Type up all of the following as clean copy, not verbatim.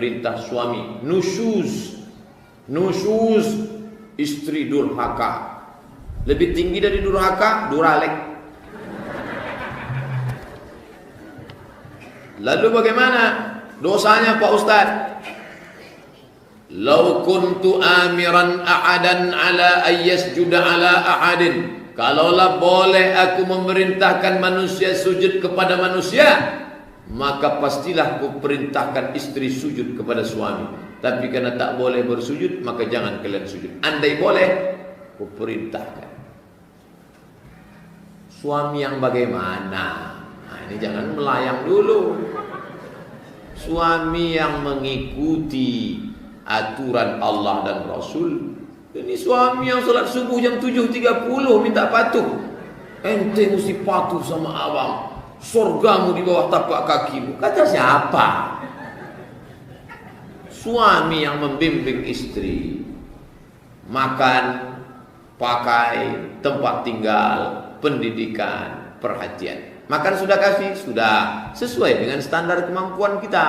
perintah suami. Nusyuz, istri durhaka. Lebih tinggi dari durhaka, duralek. Lalu bagaimana dosanya Pak Ustaz? Lau kuntu amiran ahadan ala ayyasjuda ala ahadin. Kalaulah boleh aku memerintahkan manusia sujud kepada manusia, maka pastilah aku perintahkan istri sujud kepada suami. Tapi karena tak boleh bersujud, maka jangan kalian sujud. Andai boleh, aku perintahkan. Suami yang bagaimana? Nah, ini jangan melayang dulu. Suami yang mengikuti aturan Allah dan Rasul. Ini suami yang salat subuh jam 7.30 minta patuh. Ente mesti patuh sama abang. Surgamu di bawah tapak kakimu. Kata siapa? Suami yang membimbing istri. Makan, pakai, tempat tinggal, pendidikan, perhatian. Makan sudah kasih? Sudah. Sesuai dengan standar kemampuan kita.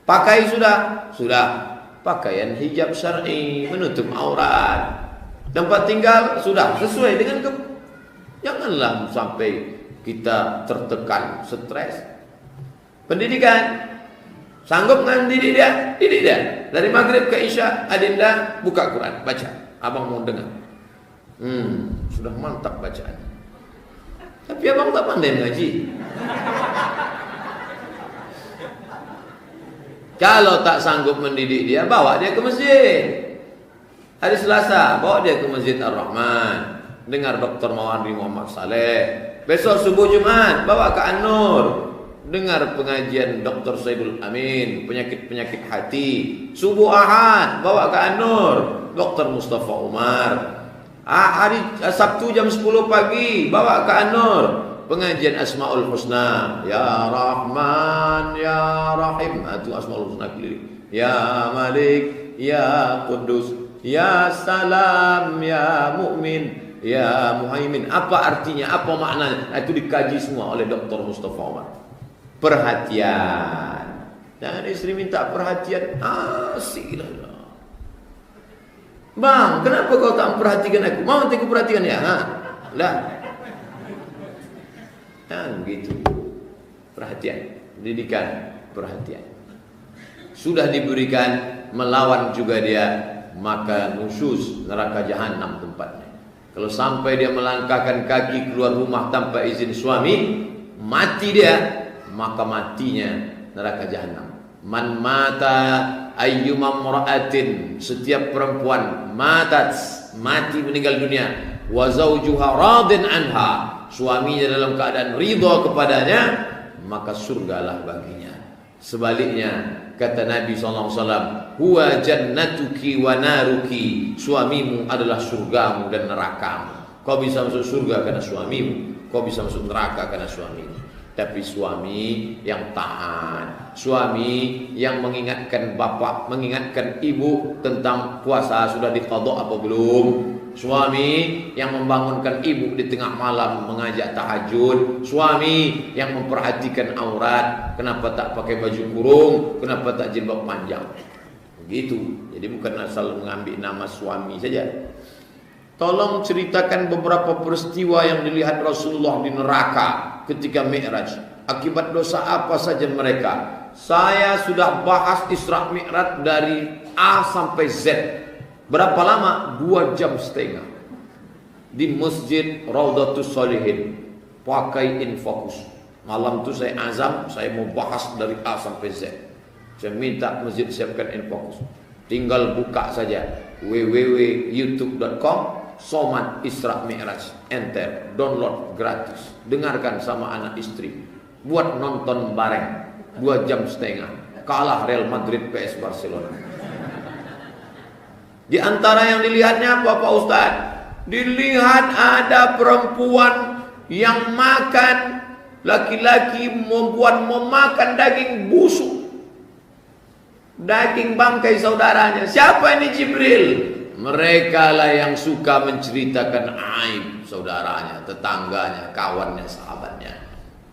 Pakai sudah? Sudah. Pakaian hijab syar'i, menutup aurat. Tempat tinggal sudah sesuai dengan janganlah sampai kita tertekan, stres. Pendidikan, sanggup mendidik dia? Didik dia. Dari maghrib ke isya, adinda buka Quran, baca. Abang mau dengar. Sudah mantap bacaan. Tapi abang tak pandai ngaji. Kalau tak sanggup mendidik dia, bawa dia ke masjid. Hari Selasa, bawa dia ke Masjid Ar-Rahman. Dengar Dr. Mawardi Muhammad Saleh. Besok subuh Jumat, bawa ke An-Nur. Dengar pengajian Dr. Saidul Amin, penyakit-penyakit hati. Subuh Ahad, bawa ke An-Nur. Dr. Mustafa Umar. Hari Sabtu jam 10 pagi, bawa ke An-Nur. Pengajian Asmaul Husna. Ya Rahman, Ya Rahim. Itu Asmaul Husna keliling. Ya Malik, Ya Kudus, Ya Salam, Ya Mu'min, Ya Muhaimin. Apa artinya? Apa maknanya? Itu dikaji semua oleh Dr. Mustafa Umar. Perhatian. Jangan istri minta perhatian. Silalah. Bang, kenapa kau tak memperhatikan aku? Mau nanti aku perhatikan ya? Lah. Gitu. Perhatian, pendidikan, perhatian. Sudah diberikan, melawan juga dia, maka nusyuz, neraka jahanam tempatnya. Kalau sampai dia melangkahkan kaki keluar rumah tanpa izin suami, mati dia, maka matinya neraka jahanam. Man mata ayyuma mra'atin, setiap perempuan mati meninggal dunia, wa zawjuha radin anha, suaminya dalam keadaan ridha kepadanya, maka surgalah baginya. Sebaliknya kata Nabi SAW, huwa jannatuki wa naruki, suamimu adalah surgamu dan nerakamu. Kau bisa masuk surga karena suamimu, kau bisa masuk neraka karena suamimu. Tapi suami yang taat, suami yang mengingatkan bapak, mengingatkan ibu tentang puasa sudah diqadha apa belum, suami yang membangunkan ibu di tengah malam mengajak tahajud, suami yang memperhatikan aurat, kenapa tak pakai baju kurung, kenapa tak jilbab panjang. Begitu. Jadi bukan asal mengambil nama suami saja. Tolong ceritakan beberapa peristiwa yang dilihat Rasulullah di neraka ketika Mi'raj. Akibat dosa apa saja mereka? Saya sudah bahas Isra Mi'raj dari A sampai Z. Berapa lama? 2,5 jam di Masjid Raudatus Shalihin. Pakai infocus. Malam itu saya azam, saya mau bahas dari A sampai Z. Saya minta masjid siapkan infocus. Tinggal buka saja www.youtube.com Somad Isra Mi'raj, enter, download gratis, dengarkan sama anak istri, buat nonton bareng 2,5 jam, kalah Real Madrid PS Barcelona. Di antara yang dilihatnya apa Pak Ustaz? Dilihat ada perempuan yang makan, laki-laki membuat memakan daging busuk, daging bangkai saudaranya. Siapa ini? Jibril. Mereka lah yang suka menceritakan aib saudaranya, tetangganya, kawannya, sahabatnya.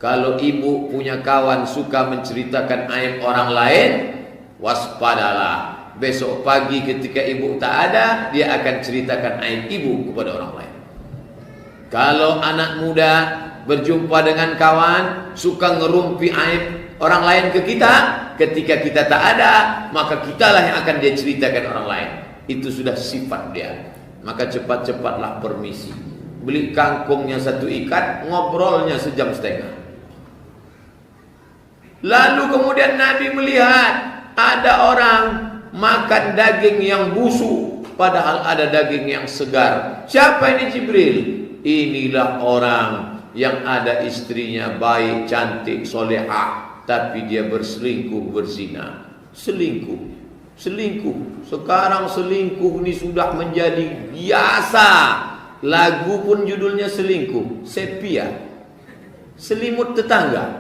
Kalau ibu punya kawan suka menceritakan aib orang lain, waspadalah. Besok pagi ketika ibu tak ada, dia akan ceritakan aib ibu kepada orang lain. Kalau anak muda berjumpa dengan kawan suka ngerumpi aib orang lain ke kita, ketika kita tak ada, maka kitalah yang akan dia ceritakan orang lain. Itu sudah sifat dia. Maka cepat-cepatlah permisi. Beli kangkungnya 1 ikat, ngobrolnya 1,5 jam. Lalu kemudian Nabi melihat ada orang makan daging yang busuk, padahal ada daging yang segar. Siapa ini? Jibril. Inilah orang yang ada istrinya baik, cantik, solehah, tapi dia berselingkuh, berzina. Selingkuh. Sekarang selingkuh ini sudah menjadi biasa. Lagu pun judulnya selingkuh. Sepia, selimut tetangga.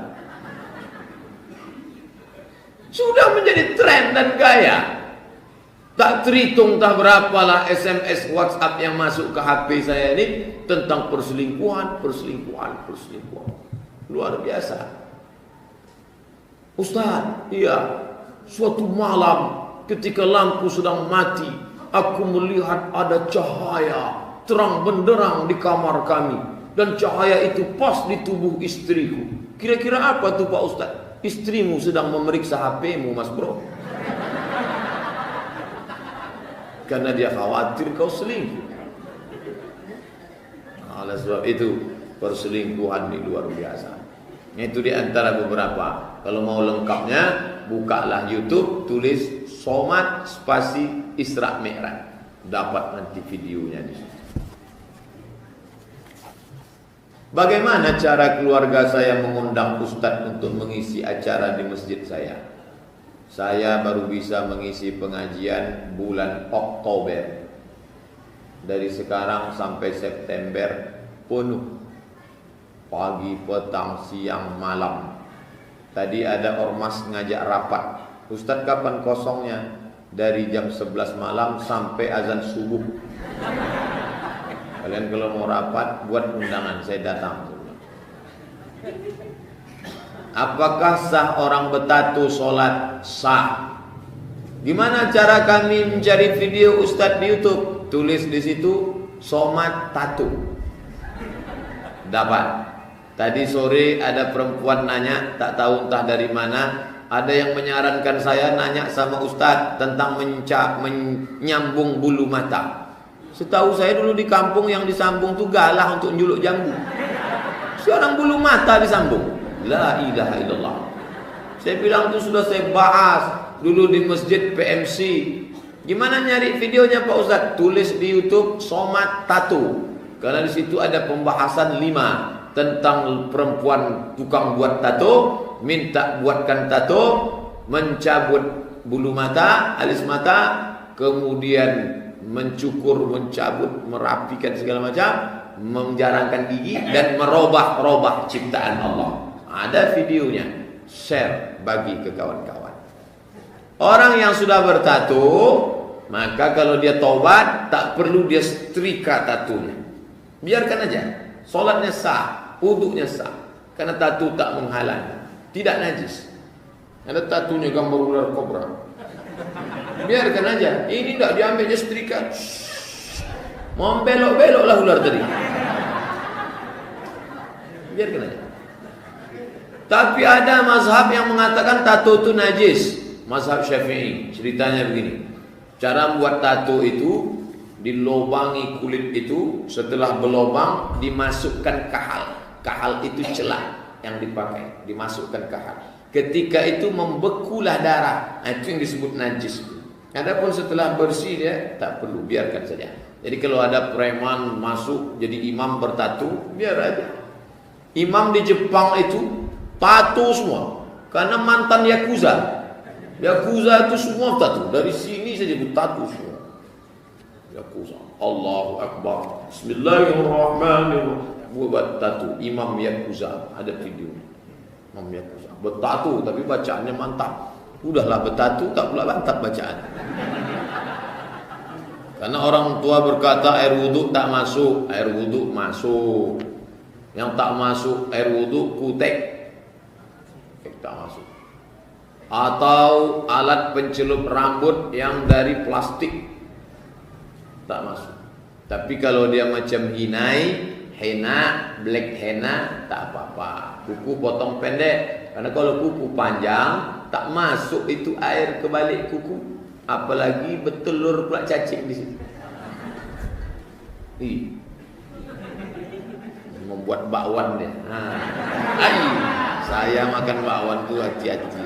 Sudah menjadi tren dan gaya. Tak terhitung tak berapalah SMS WhatsApp yang masuk ke HP saya ini tentang perselingkuhan. Luar biasa. Ustaz, iya, suatu malam ketika lampu sedang mati, aku melihat ada cahaya terang benderang di kamar kami, dan cahaya itu pas di tubuh istriku. Kira-kira apa tuh Pak Ustaz? Istrimu sedang memeriksa HP-mu, Mas Bro. Karena dia khawatir kau selingkuh. Oleh sebab itu perselingkuhan ini luar biasa. Itu di antara beberapa. Kalau mau lengkapnya, bukalah YouTube, tulis Somad spasi Isra Mi'raj. Dapat nanti videonya di situ. Bagaimana cara keluarga saya mengundang Ustadz untuk mengisi acara di masjid saya? Saya baru bisa mengisi pengajian bulan Oktober. Dari sekarang sampai September penuh. Pagi, petang, siang, malam. Tadi ada ormas ngajak rapat. Ustadz kapan kosongnya? Dari jam 11 malam sampai azan subuh. Kalian kalau mau rapat, buat undangan, saya datang. Apakah sah orang bertato sholat? Sah. Gimana cara kami mencari video Ustadz di YouTube? Tulis di situ Somad Tato. Dapat. Tadi sore ada perempuan nanya, tak tahu entah dari mana. Ada yang menyarankan saya nanya sama Ustadz tentang menyambung bulu mata. Setahu saya dulu di kampung yang disambung tuh galah untuk nyuluk jambu. Sekarang bulu mata disambung. La ilaha illallah. Saya bilang itu sudah saya bahas dulu di masjid PMC. Gimana nyari videonya Pak Ustadz? Tulis di YouTube Somad Tato. Karena di situ ada pembahasan 5 tentang perempuan tukang buat tato, minta buatkan tato, mencabut bulu mata, alis mata, kemudian mencukur, mencabut, merapikan segala macam, menjarangkan gigi dan merubah ciptaan Allah. Ada videonya, share bagi ke kawan-kawan. Orang yang sudah bertato, maka kalau dia taubat, tak perlu dia setrika tatunya. Biarkan aja, sholatnya sah, wudunya sah, karena tatu tak menghalang, tidak najis. Ada tatunya gambar ular kobra, biarkan aja. Ini tidak diambilnya setrika, mau belok-beloklah ular tadi, biarkan aja. Tapi ada mazhab yang mengatakan tato itu najis. Mazhab Syafi'i ceritanya begini. Cara membuat tato itu, dilobangi kulit itu, setelah berlobang dimasukkan kahal. Kahal itu celah yang dipakai, dimasukkan kahal. Ketika itu membekulah darah, itu yang disebut najis. Adapun setelah bersih dia tak perlu, biarkan saja. Jadi kalau ada preman masuk jadi imam bertato, biar aja. Imam di Jepang itu tato semua, karena mantan yakuza. Yakuza itu semua tato, dari sini saja tato semua. Yakuza, Allahu Akbar, Bismillahirrahmanirrahim, buat tato. Imam Yakuza, ada video Imam Yakuza bertato tapi bacaannya mantap. Udahlah bertato tak pula mantap bacaan. Karena orang tua berkata air wudhu tak masuk, air wudhu masuk. Yang tak masuk air wudhu, kutek tak masuk. Atau alat pencelup rambut yang dari plastik, tak masuk. Tapi kalau dia macam hinai, henna, black henna, tak apa-apa. Kuku potong pendek. Karena kalau kuku panjang, tak masuk itu air ke balik kuku. Apalagi bertelur pula cacing di situ. Membuat bakwan dia. Saya makan bakwan tu hati-hati.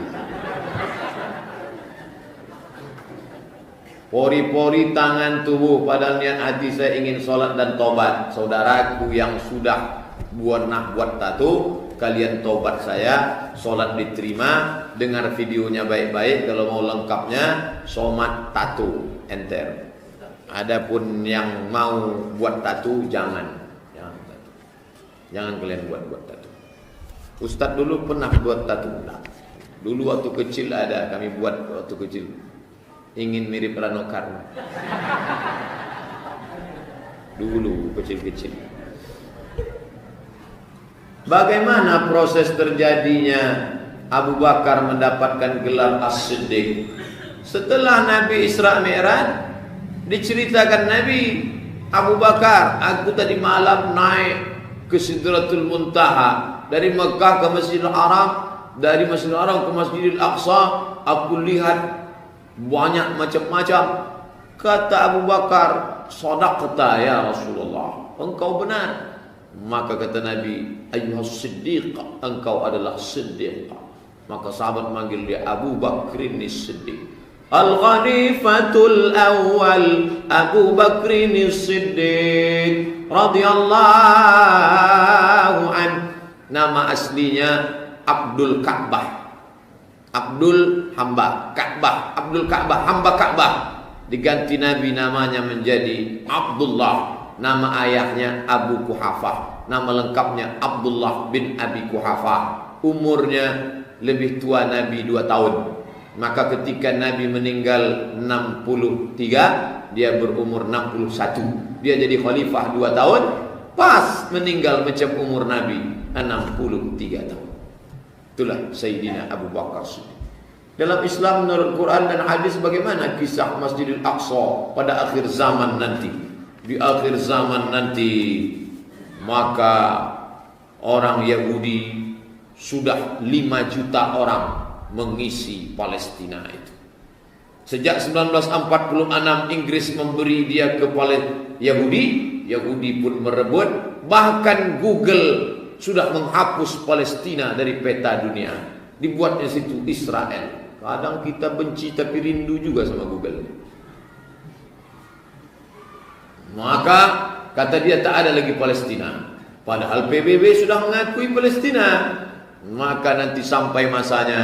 Pori-pori tangan tubuh, padahal niat hati saya ingin sholat dan tobat. Saudaraku yang sudah buat tato, kalian tobat saya, sholat diterima. Dengar videonya baik-baik. Kalau mau lengkapnya, somat tato enter. Adapun yang mau buat tato, jangan kalian buat tato. Ustadz dulu pernah buat tato. Dulu waktu kecil ada, kami buat waktu kecil. Ingin mirip Rano Karno. Dulu kecil-kecil. Bagaimana proses terjadinya Abu Bakar mendapatkan gelar As-Siddiq? Setelah Nabi Isra Mi'raj, diceritakan Nabi Abu Bakar, aku tadi malam naik ke Sidratul Muntaha, dari Mekah ke Masjidil Haram, dari Masjidil Haram ke Masjidil Aqsa, aku lihat banyak macam-macam. Kata Abu Bakar, sadaqta ya Rasulullah, engkau benar. Maka kata Nabi, ayyuhas siddiq, engkau adalah siddiq. Maka sahabat manggil dia Abu Bakrin Siddiq. Al-Khalifatul Awwal Abu Bakrin Siddiq radhiyallahu an. Nama aslinya Abdul Ka'bah. Abdul hamba Ka'bah, Abdul Ka'bah, hamba Ka'bah. Diganti Nabi namanya menjadi Abdullah. Nama ayahnya Abu Kuhafah. Nama lengkapnya Abdullah bin Abi Kuhafah. Umurnya lebih tua Nabi 2 tahun. Maka ketika Nabi meninggal 63, dia berumur 61. Dia jadi khalifah 2 tahun, pas meninggal macam umur Nabi 63 tahun. Itulah Sayyidina Abu Bakar Siddiq. Dalam Islam menurut Quran dan hadis, bagaimana kisah Masjidil Aqsa pada akhir zaman nanti? Di akhir zaman nanti, maka orang Yahudi sudah 5 juta orang mengisi Palestina itu. Sejak 1946 Inggris memberi dia ke Yahudi, Yahudi pun merebut. Bahkan Google sudah menghapus Palestina dari peta dunia. Dibuatnya situ Israel. Kadang kita benci tapi rindu juga sama Google. Maka kata dia tak ada lagi Palestina. Padahal PBB sudah mengakui Palestina. Maka nanti sampai masanya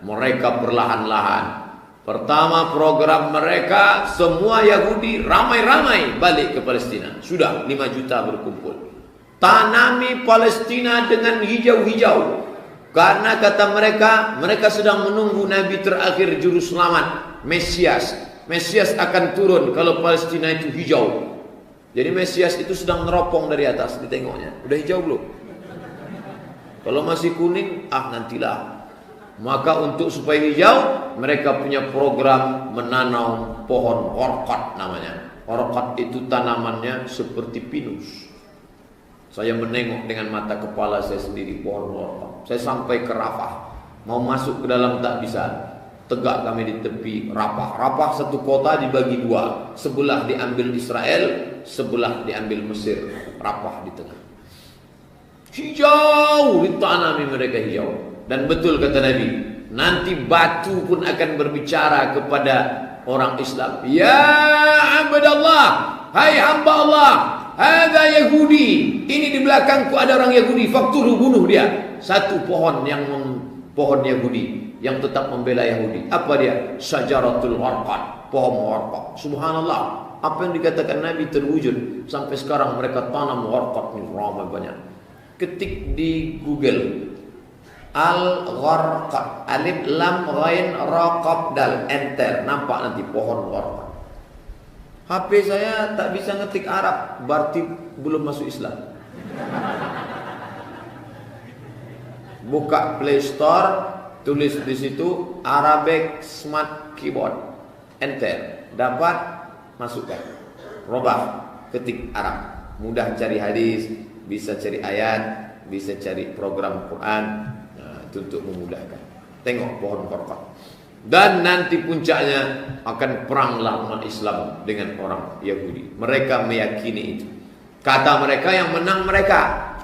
mereka perlahan-lahan. Pertama program mereka, semua Yahudi ramai-ramai balik ke Palestina. Sudah 5 juta berkumpul. Tanami Palestina dengan hijau-hijau. Karena kata mereka, mereka sedang menunggu Nabi terakhir juru selamat, Mesias. Mesias akan turun kalau Palestina itu hijau. Jadi Mesias itu sedang neropong dari atas, ditengoknya. Udah hijau belum? Kalau masih kuning, nantilah. Maka untuk supaya hijau, mereka punya program menanam pohon orkot namanya. Orkot itu tanamannya seperti pinus. Saya menengok dengan mata kepala saya sendiri pohon orkot. Saya sampai ke Rafah, mau masuk ke dalam tak bisa. Tegak kami di tepi Rafah. Rafah satu kota dibagi 2. Sebelah diambil Israel, sebelah diambil Mesir. Rafah di tengah. Hijau, ditanami mereka hijau. Dan betul kata Nabi, nanti batu pun akan berbicara kepada orang Islam. Ya abdallah, hai hamba Allah, hadza Yahudi. Ini di belakangku ada orang Yahudi, fakturu, bunuh dia. Satu pohon pohon Yahudi yang tetap membela Yahudi. Apa dia? Syajaratul Warqat, pohon warqat. Subhanallah, apa yang dikatakan Nabi terwujud. Sampai sekarang mereka tanam warqat ini ramai banyak. Ketik di Google Al-Gharqad, alif lam ghain ra qaf dal, enter, nampak nanti pohon warqad. HP saya tak bisa ngetik Arab, berarti belum masuk Islam. buka Play Store, tulis di situ Arabic Smart Keyboard, enter, dapat, masukkan, robah, ketik Arab, mudah cari hadis, bisa cari ayat, bisa cari program Quran. Nah, itu untuk memudahkan. Tengok pohon korkot. Dan nanti puncaknya akan peranglah umat Islam dengan orang Yahudi. Mereka meyakini itu. Kata mereka yang menang mereka.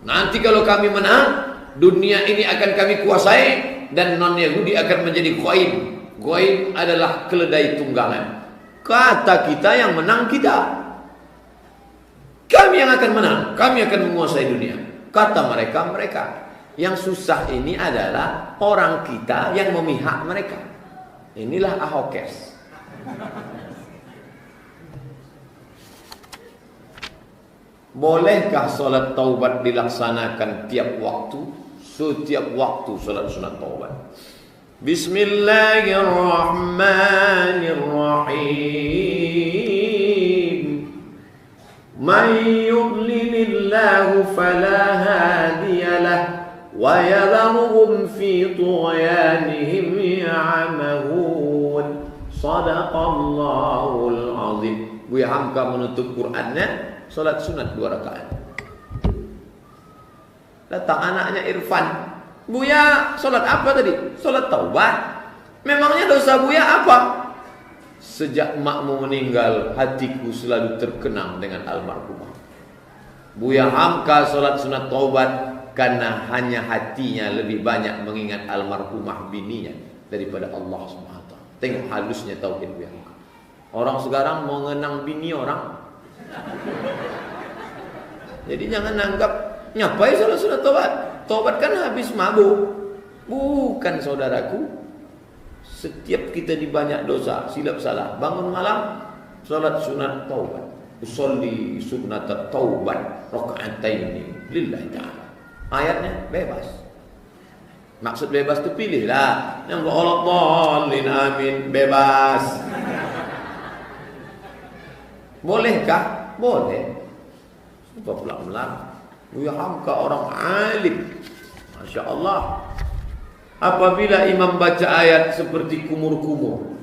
Nanti kalau kami menang, dunia ini akan kami kuasai dan non-Yahudi akan menjadi goim. Goim adalah keledai tunggangan. Kata kita yang menang kita. Kami yang akan menang, kami akan menguasai dunia. Kata mereka. Yang susah ini adalah orang kita yang memihak mereka. Inilah Ahokers. Bolehkah solat taubat dilaksanakan tiap waktu? Setiap waktu solat sunat taubat. Bismillahirrahmanirrahim. Man yudlilillahu fala hadiyalah wa yadharuhum fi tughyanihim ya'mahun. Sadaqallahul azim. Buya Hamka menutup Qur'annya salat sunat 2 rakaat. Datang anaknya Irfan, Buya salat apa tadi? Salat taubat. Memangnya dosa Buya apa? Sejak makmu meninggal, hatiku selalu terkenang dengan almarhumah. Buya Hamka salat sunat taubat karena hanya hatinya lebih banyak mengingat almarhumah bininya daripada Allah SWT. Tengok halusnya tauhid Buya Hamka. Orang sekarang mau ngenang bini orang. Jadi jangan anggap ngapain salat sunat taubat. Taubat kan habis mabuk. Bukan saudaraku. Setiap kita di banyak dosa, silap salah, bangun malam salat sunat taubat. Usolli sunnat taubat raka'ataini lillahi ta'ala. Ayatnya bebas. Maksud bebas itu pilihlah. Yang wa'aladdallin amin, bebas. Bolehkah? Boleh. Sebab pulang-pulang Buya Hamka orang alim, Masya Allah. Apabila imam baca ayat seperti kumur-kumur,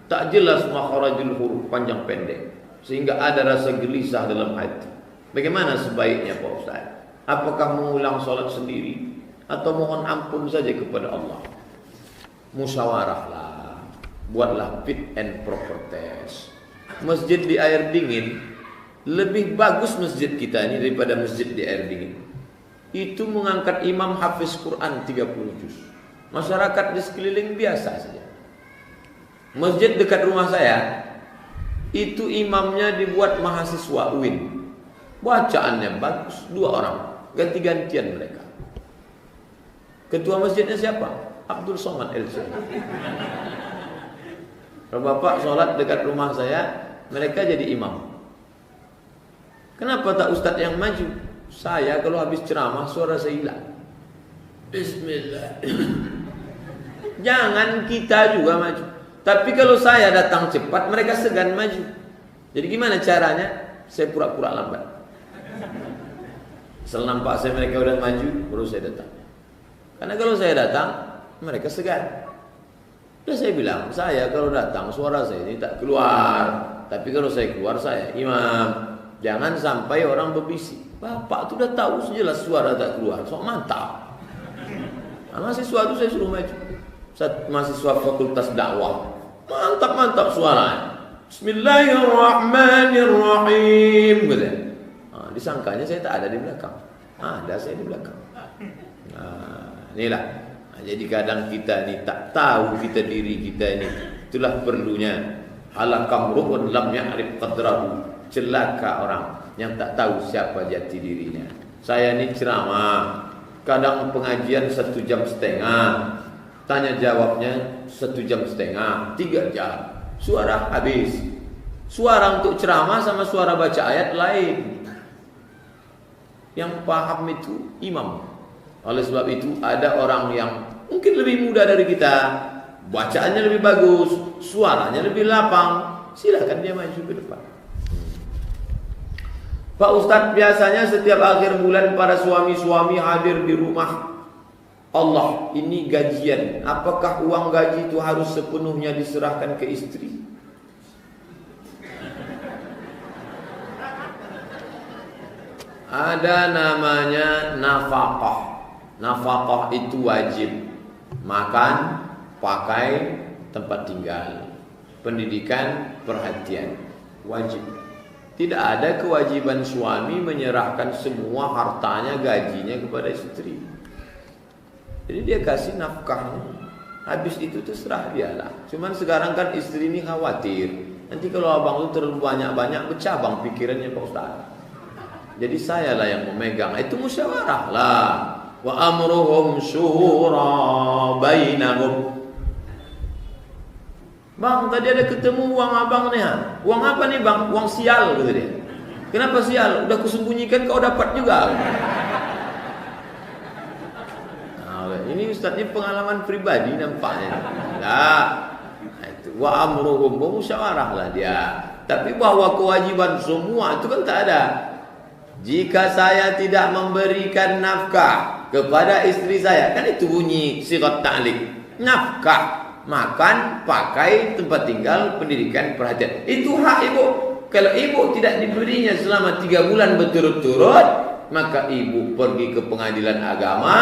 tak jelas makharajul huruf, panjang pendek, sehingga ada rasa gelisah dalam hati, bagaimana sebaiknya Pak Ustaz? Apakah mengulang salat sendiri atau mohon ampun saja kepada Allah? Musyawarahlah, buatlah fit and proper test. Masjid di air dingin lebih bagus masjid kita ini daripada masjid di air dingin. Itu mengangkat imam hafiz Quran 30 juz. Masyarakat di sekeliling biasa saja. Masjid dekat rumah saya itu imamnya dibuat mahasiswa UIN. Bacaannya bagus, 2 orang, ganti-gantian mereka. Ketua masjidnya siapa? Abdul Somad LC. Kalau bapak sholat dekat rumah saya, mereka jadi imam. Kenapa tak ustadz yang maju? Saya kalau habis ceramah suara saya hilang. Bismillah. Jangan kita juga maju. Tapi kalau saya datang cepat, mereka segan maju. Jadi gimana caranya? Saya pura-pura lambat. Setelah nampak saya mereka udah maju, baru saya datang. Karena kalau saya datang, mereka segan. Udah saya bilang, saya kalau datang suara saya ini tak keluar. Tapi kalau saya keluar saya imam. Jangan sampai orang berbisik. Bapak tu dah tahu sejelas suara tak keluar. So mantap. Mahasiswa tu saya suruh maju. Mahasiswa fakultas dakwah. Mantap suara. Bismillahirrahmanirrahim. Gitu. Disangkanya saya tak ada di belakang. Ada saya di belakang. Inilah. Jadi kadang kita ni tak tahu kita diri kita ini. Itulah perlunya. Halakam ru'un lam ya'rif qadrahu. Celaka orang yang tak tahu siapa jati dirinya. Saya ni ceramah, kadang pengajian 1,5 jam, tanya jawabnya 1,5 jam, 3 jam. Suara habis. Suara untuk ceramah sama suara baca ayat lain. Yang paham itu imam. Oleh sebab itu ada orang yang mungkin lebih muda dari kita, bacaannya lebih bagus, suaranya lebih lapang, silakan dia maju ke depan. Pak Ustadz, biasanya setiap akhir bulan para suami-suami hadir di rumah Allah, ini gajian. Apakah uang gaji itu harus sepenuhnya diserahkan ke istri? Ada namanya nafkah. Nafkah itu wajib. Makan, pakai, tempat tinggal, pendidikan, perhatian, wajib. Tidak ada kewajiban suami menyerahkan semua hartanya, gajinya kepada istri. Jadi dia kasih nafkahnya, habis itu terserah dia lah. Cuman sekarang kan istri ini khawatir, nanti kalau abang itu terlalu banyak-banyak bercabang pikirannya Pak Ustaz. Jadi saya lah yang memegang. Itu musyawarah lah. Wa amruhum syura bainahum. Bang, tadi ada ketemu uang abang nih. Uang apa nih bang? Uang sial, kata dia. Kenapa sial? Udah kusembunyikan, kau dapat juga. Nah, ini Ustaz ini pengalaman pribadi nampaknya. Nah, itu wa amruhum, musyawarah lah dia. Tapi bahwa kewajiban semua itu kan tak ada. Jika saya tidak memberikan nafkah kepada istri saya, kan itu bunyi sigat ta'liq. Nafkah, makan, pakai, tempat tinggal, pendidikan, perhatian. Itu hak ibu. Kalau ibu tidak diberinya selama 3 bulan berturut-turut, maka ibu pergi ke pengadilan agama,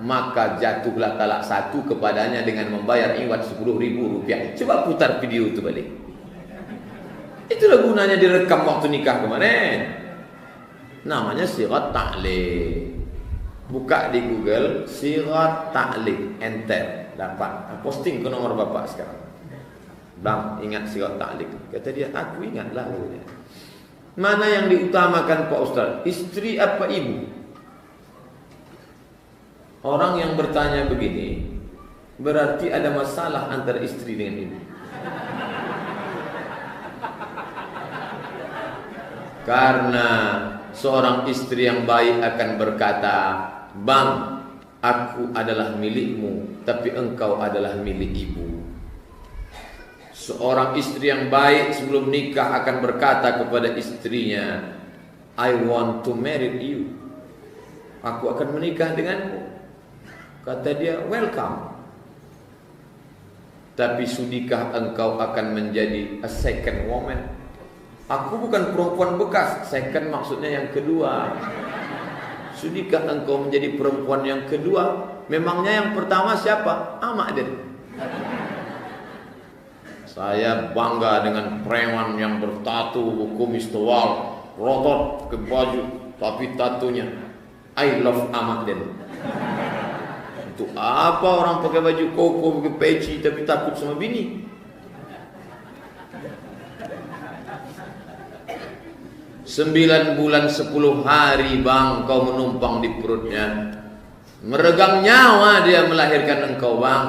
maka jatuhlah talak 1 kepadanya dengan membayar iwat Rp10.000. Coba putar video itu balik. Itulah gunanya direkam waktu nikah kemarin. Namanya sigat ta'liq. Buka di Google sigat ta'liq, enter, dapat. Posting ke nomor bapak sekarang. Bang, ingat sigat ta'liq. Kata dia, aku ingatlah. Mana yang diutamakan Pak Ustaz? Istri apa ibu? Orang yang bertanya begini berarti ada masalah antara istri dengan ibu. Karena seorang istri yang baik akan berkata, bang, aku adalah milikmu, tapi engkau adalah milik ibu. Seorang istri yang baik sebelum nikah akan berkata kepada istrinya, I want to marry you. Aku akan menikah denganmu. Kata dia, welcome. Tapi sudikah engkau akan menjadi a second woman? Aku bukan perempuan bekas. Second maksudnya yang kedua. Sudikah engkau menjadi perempuan yang kedua? Memangnya yang pertama siapa? Amak dia. Saya bangga dengan preman yang bertatu, kumis tebal, rotot ke baju, tapi tatunya I love Amak Den. Untuk apa orang pakai baju koko, pakai peci, tapi takut sama bini? 9 bulan 10 hari bang kau menumpang di perutnya, meregang nyawa dia melahirkan engkau bang.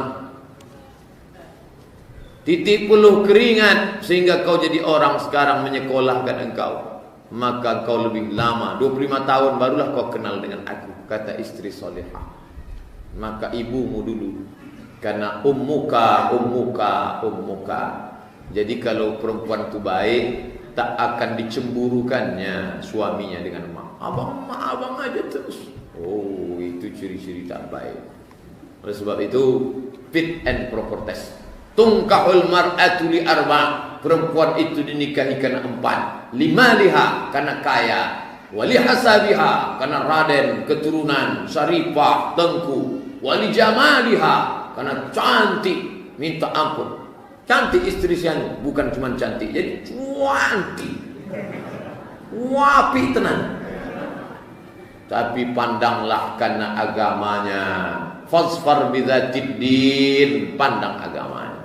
Titik peluh keringat sehingga kau jadi orang sekarang menyekolahkan engkau. Maka kau lebih lama 25 tahun barulah kau kenal dengan aku, kata istri solehah. Maka ibumu dulu, karena ummuka. Jadi kalau perempuan itu baik, tak akan dicemburukannya suaminya dengan emak. Abang aja terus. Oh, itu ciri-ciri tak baik. Oleh sebab itu, fit and proper test. Tungkahul mar'atu li arba'. Perempuan itu dinikahi karena 4. Limaliha, karena kaya. Wali hasabiha, karena raden, keturunan, syarifah, tengku. Wali jamaliha, karena cantik, minta ampun. Cantik istri siang, bukan cuma cantik, jadi cantik, wapi tenan. Tapi pandanglah karena agamanya. Fasfar bidzatid din, pandang agamanya.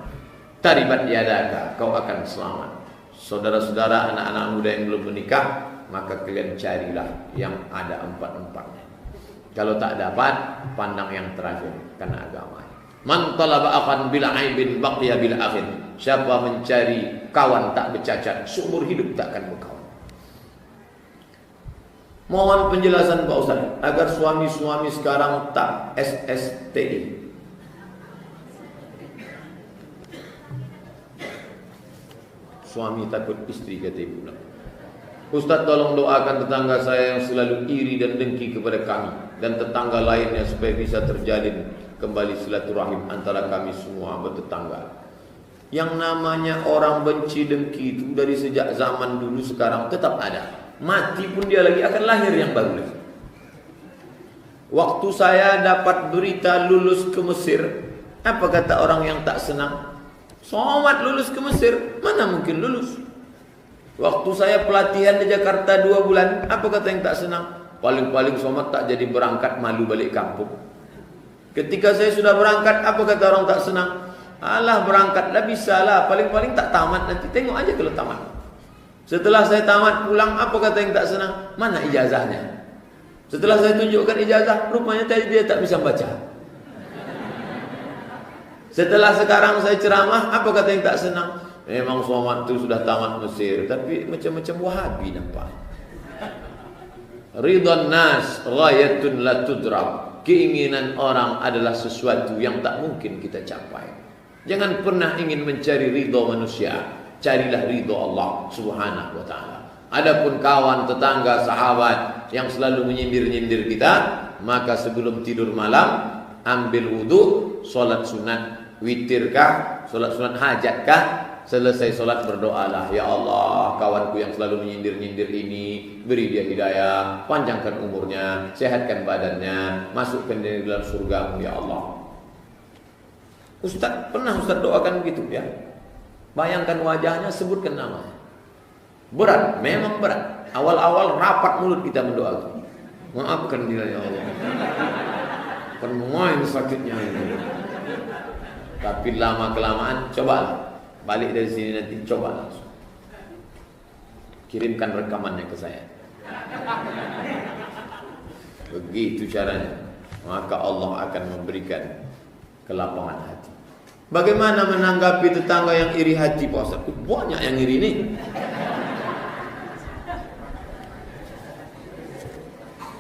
Taribat yadaka, kau akan selamat. Saudara-saudara, anak-anak muda yang belum menikah, maka kalian carilah yang ada 4-4-nya. Kalau tak dapat, pandang yang terakhir karena agamanya. Man talaba akhan bila aibin baqiya bila akhin. Siapa mencari kawan tak bercacat, seumur hidup tak akan berkawan. Mohon penjelasan Pak Ustaz agar suami-suami sekarang tak SSTI. Suami takut istri, kata ibu. Ustaz tolong doakan tetangga saya yang selalu iri dan dengki kepada kami. dan tetangga lainnya supaya bisa terjalin kembali silaturahim antara kami semua bertetangga. Yang namanya orang benci dengki itu dari sejak zaman dulu sekarang tetap ada. Mati pun dia lagi akan lahir yang baru lagi. Waktu saya dapat berita lulus ke Mesir, apa kata orang yang tak senang? Somad lulus ke Mesir, mana mungkin lulus? Waktu saya pelatihan di Jakarta 2 bulan, apa kata yang tak senang? Paling-paling Somad tak jadi berangkat, malu balik kampung. Ketika saya sudah berangkat, apa kata orang tak senang? Alah berangkatlah, bisa lah, paling-paling tak tamat, nanti tengok aja kalau tamat. Setelah saya tamat pulang, apa kata yang tak senang? Mana ijazahnya? Setelah saya tunjukkan ijazah, rupanya dia tak bisa baca. Setelah sekarang saya ceramah, apa kata yang tak senang? Memang Somad itu sudah tamat Mesir, tapi macam-macam Wahabi nampak. Ridwan nas ghayatun la tudrak. Keinginan orang adalah sesuatu yang tak mungkin kita capai. Jangan pernah ingin mencari ridha manusia, carilah ridha Allah Subhanahu wa taala. Adapun kawan, tetangga, sahabat yang selalu menyindir-nyindir kita, maka sebelum tidur malam ambil wudu, solat sunat witirkah, solat sunat hajatkah, selesai solat berdoalah, ya Allah, kawanku yang selalu menyindir-nyindir ini, beri dia hidayah, panjangkan umurnya, sehatkan badannya, masukkan dia dalam surgamu ya Allah. Ustaz, pernah Ustaz doakan begitu ya? Bayangkan wajahnya, sebutkan namanya. Berat, memang berat. Awal-awal rapat mulut kita mendoakan. Maafkan dia ya Allah. Penuh sakitnya ini. Tapi lama-kelamaan, cobalah. Balik dari sini nanti, coba langsung. Kirimkan rekamannya ke saya. Begitu caranya. Maka Allah akan memberikan kelapangan hati. Bagaimana menanggapi tetangga yang iri hati, Pak Ustaz? Banyak yang iri nih.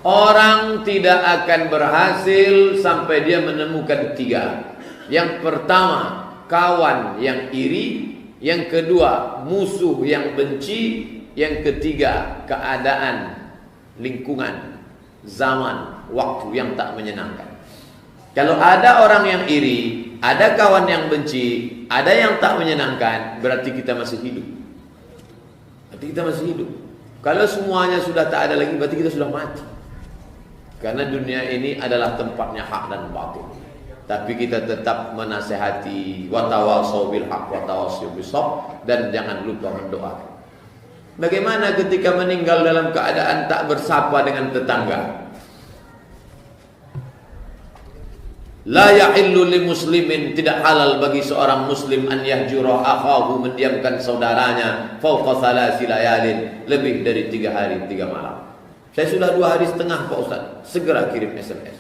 Orang tidak akan berhasil sampai dia menemukan 3. Yang pertama, kawan yang iri. Yang kedua, musuh yang benci. Yang ketiga, keadaan, lingkungan, zaman, waktu yang tak menyenangkan. Kalau ada orang yang iri, ada kawan yang benci, ada yang tak menyenangkan, berarti kita masih hidup. Berarti kita masih hidup. Kalau semuanya sudah tak ada lagi, berarti kita sudah mati. Karena dunia ini adalah tempatnya hak dan batil. Tapi kita tetap menasehati, wa tawassaw bil haq wa tawassaw bis sabr, dan jangan lupa mendoakan. Bagaimana ketika meninggal dalam keadaan tak bersapa dengan tetangga? La yahillu li muslimin, tidak halal bagi seorang muslim an yahjura akhahu, mendiamkan saudaranya fauqa thalasi layalin, lebih dari 3 hari 3 malam. Saya sudah 2 hari setengah Pak Ustaz, segera kirim SMS.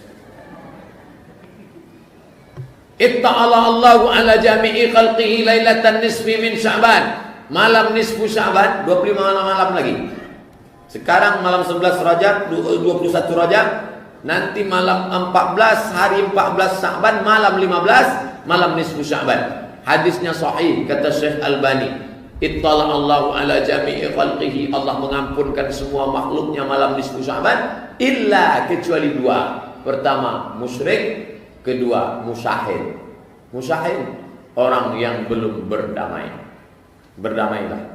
Itta'ala Allahu ala jami'i khalqihi lailatan nisfi min Sya'ban. Malam nisfu Sya'ban, 25 malam lagi. Sekarang malam 11 Rajab, 21 Rajab. Nanti malam 14, hari 14 Sya'ban, malam 15, malam nisfu Sya'ban. Hadisnya sahih, kata Syekh Albani. Ittala Allahu ala jami'i khalqihi, Allah mengampunkan semua makhluknya malam nisfu Sya'ban, illa kecuali 2. Pertama, musyrik. Kedua, musyahid. Musyahid, orang yang belum berdamai. Berdamailah.